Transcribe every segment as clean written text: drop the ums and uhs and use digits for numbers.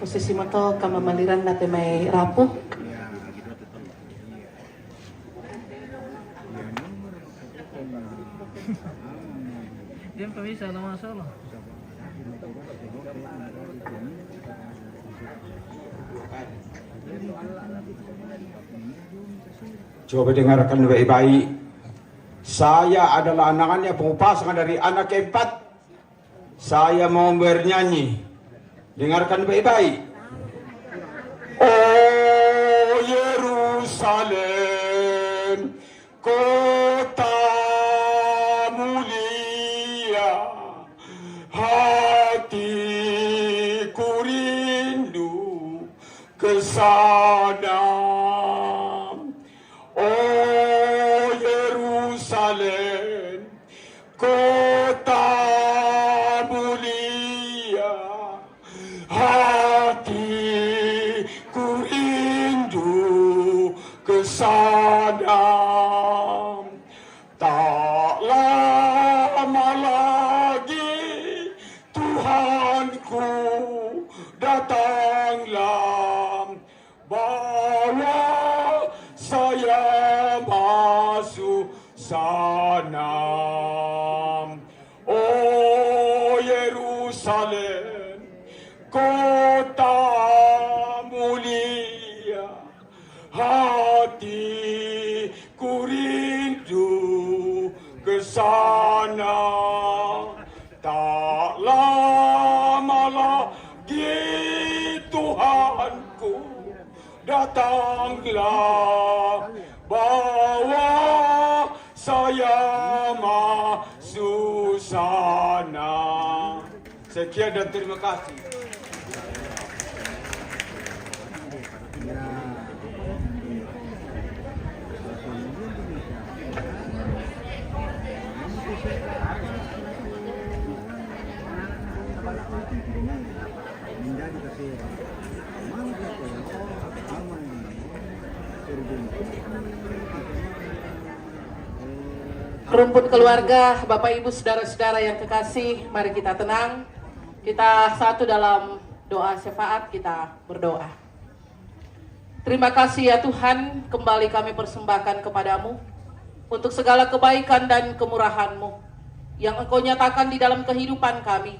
Posisi moto kamamaliran natin may rapuh. Dia bisa ada masalah. Coba dengarkan baik-baik. Saya adalah anaknya pengupasangan dari anak keempat. Saya mau bernyanyi. Dengarkan baik-baik. Oh Yerusalem, kota mulia, hatiku rindu ke sana. Oh Yerusalem, kota mulia, hatiku rindu ke sana. Tak lama lagi Tuhanku datanglah, bawa saya masuk sana. Oh Yerusalem, kota mulia, hatiku rindu ke sana. Tak lama lagi Tuhanku datanglah, bawa saya masuk sana. Sekian dan terima kasih. Rumpun keluarga, Bapak Ibu, saudara-saudara yang kekasih, mari kita tenang. Kita satu dalam doa syafaat, kita berdoa. Terima kasih ya Tuhan, kembali kami persembahkan kepadamu untuk segala kebaikan dan kemurahan-Mu yang Engkau nyatakan di dalam kehidupan kami.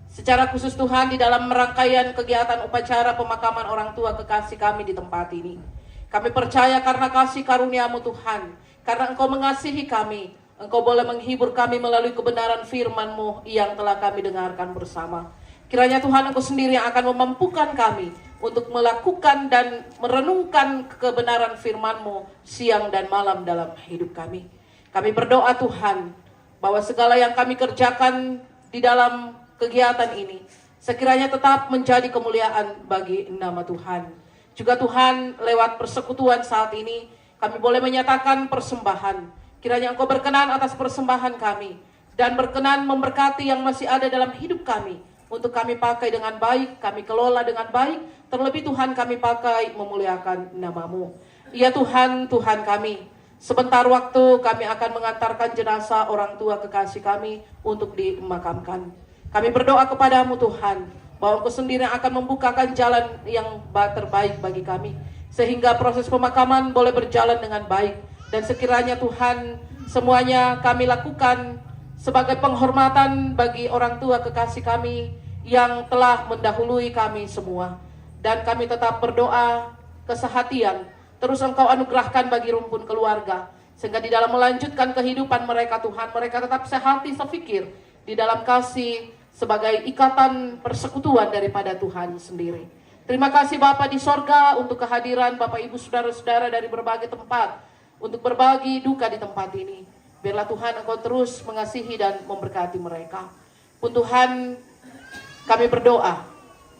Secara khusus Tuhan, di dalam rangkaian kegiatan upacara pemakaman orang tua kekasih kami di tempat ini. Kami percaya karena kasih karunia-Mu Tuhan, karena Engkau mengasihi kami, Engkau boleh menghibur kami melalui kebenaran firman-Mu yang telah kami dengarkan bersama. Kiranya Tuhan Engkau sendiri yang akan memampukan kami untuk melakukan dan merenungkan kebenaran firman-Mu siang dan malam dalam hidup kami. Kami berdoa Tuhan, bahwa segala yang kami kerjakan di dalam kegiatan ini, sekiranya tetap menjadi kemuliaan bagi nama Tuhan. Juga Tuhan, lewat persekutuan saat ini, kami boleh menyatakan persembahan. Kiranya Engkau berkenan atas persembahan kami, dan berkenan memberkati yang masih ada dalam hidup kami, untuk kami pakai dengan baik, kami kelola dengan baik, terlebih Tuhan kami pakai memuliakan nama-Mu. Ya Tuhan, Tuhan kami, sebentar waktu kami akan mengantarkan jenazah orang tua kekasih kami untuk dimakamkan. Kami berdoa kepadamu Tuhan, bahwa Engkau sendiri akan membukakan jalan yang terbaik bagi kami, sehingga proses pemakaman boleh berjalan dengan baik. Dan sekiranya Tuhan, semuanya kami lakukan sebagai penghormatan bagi orang tua kekasih kami yang telah mendahului kami semua. Dan kami tetap berdoa kesehatian terus Engkau anugerahkan bagi rumpun keluarga, sehingga di dalam melanjutkan kehidupan mereka Tuhan, mereka tetap sehati sefikir di dalam kasih sebagai ikatan persekutuan daripada Tuhan sendiri. Terima kasih Bapa di sorga untuk kehadiran Bapak Ibu saudara-saudara dari berbagai tempat untuk berbagi duka di tempat ini. Biarlah Tuhan Engkau terus mengasihi dan memberkati mereka. Pun Tuhan, kami berdoa,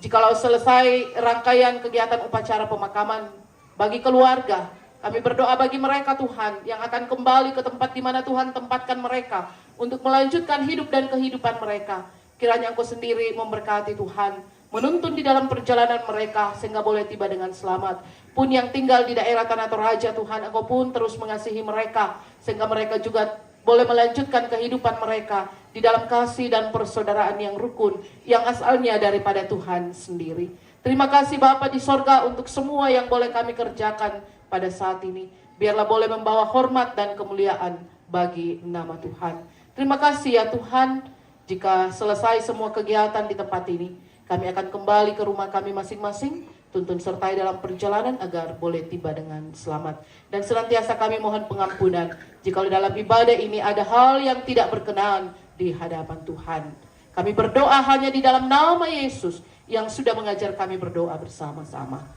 jikalau selesai rangkaian kegiatan upacara pemakaman bagi keluarga, kami berdoa bagi mereka Tuhan, yang akan kembali ke tempat di mana Tuhan tempatkan mereka, untuk melanjutkan hidup dan kehidupan mereka. Kiranya Engkau sendiri memberkati Tuhan, menuntun di dalam perjalanan mereka, sehingga boleh tiba dengan selamat. pun yang tinggal di daerah Tanah Toraja Tuhan, Engkau pun terus mengasihi mereka, sehingga mereka juga boleh melanjutkan kehidupan mereka di dalam kasih dan persaudaraan yang rukun, yang asalnya daripada Tuhan sendiri. Terima kasih Bapa di sorga untuk semua yang boleh kami kerjakan pada saat ini. Biarlah boleh membawa hormat dan kemuliaan bagi nama Tuhan. Terima kasih ya Tuhan, jika selesai semua kegiatan di tempat ini, kami akan kembali ke rumah kami masing-masing. Tuntun sertai dalam perjalanan agar boleh tiba dengan selamat. Dan senantiasa kami mohon pengampunan jika dalam ibadah ini ada hal yang tidak berkenan di hadapan Tuhan. Kami berdoa hanya di dalam nama Yesus yang sudah mengajar kami berdoa bersama-sama.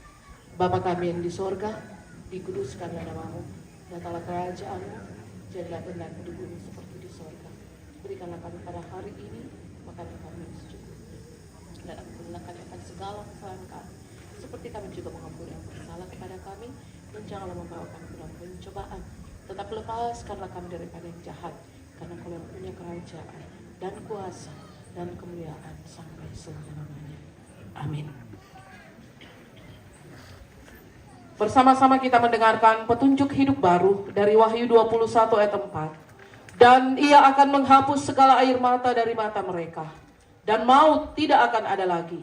Bapa kami yang di sorga, dikuduskanlah namamu, datanglah kerajaan-Mu, jadilah kehendakmu di bumi seperti di sorga. Berikanlah kami pada hari ini makanan kami yang secukupnya, dan ampunilah kami akan segala kesalahan kami, seperti kami juga mengampuni yang bersalah kepada kami, dan janganlah membawa kami ke dalam pencobaan, tetapi lepaskanlah kami daripada yang jahat, karena Kau yang punya kerajaan dan kuasa dan kemuliaan sampai selama-lamanya. Amin. Bersama-sama kita mendengarkan petunjuk hidup baru dari Wahyu 21 ayat 4. Dan Ia akan menghapus segala air mata dari mata mereka, dan maut tidak akan ada lagi.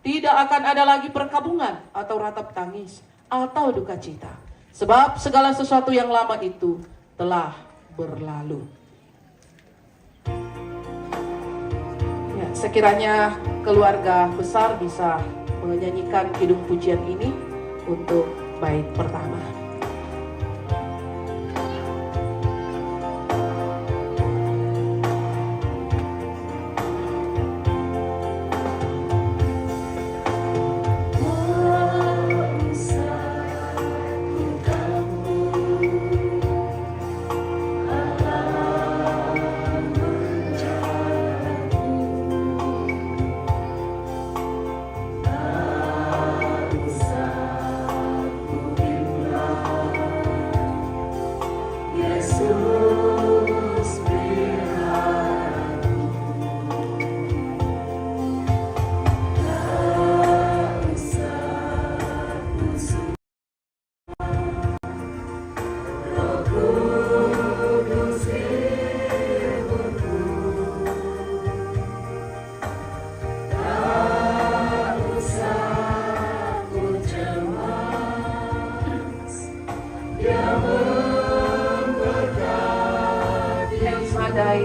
Tidak akan ada lagi perkabungan atau ratap tangis atau duka cita, sebab segala sesuatu yang lama itu telah berlalu. Ya, sekiranya keluarga besar bisa menyanyikan kidung pujian ini untuk bait pertama.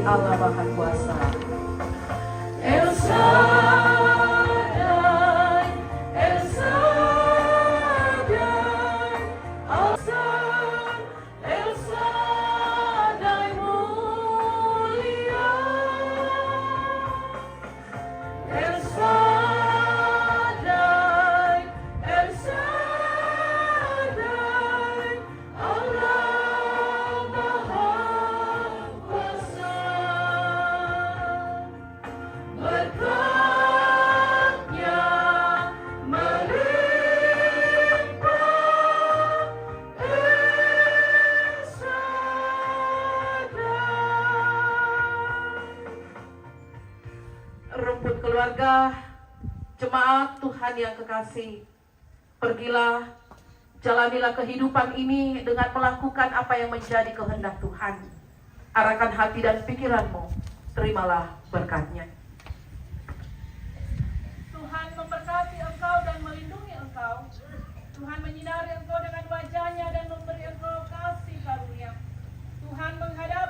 Allah Maha Kuasa. El Shaddai, El Shaddai, El Shaddai mulia. El Shaddai, El Shaddai, Allah Maha Kuasa. Berkatnya melimpah, El Shaddai. Rumput keluarga, jemaat Tuhan yang kekasih, pergilah, jalanilah kehidupan ini dengan melakukan apa yang menjadi kehendak Tuhan. Arahkan hati dan pikiranmu, terimalah berkatnya. Tuhan memberkati engkau dan melindungi engkau. Tuhan menyinari engkau dengan wajah-Nya dan memberi engkau kasih karunia. Tuhan menghadap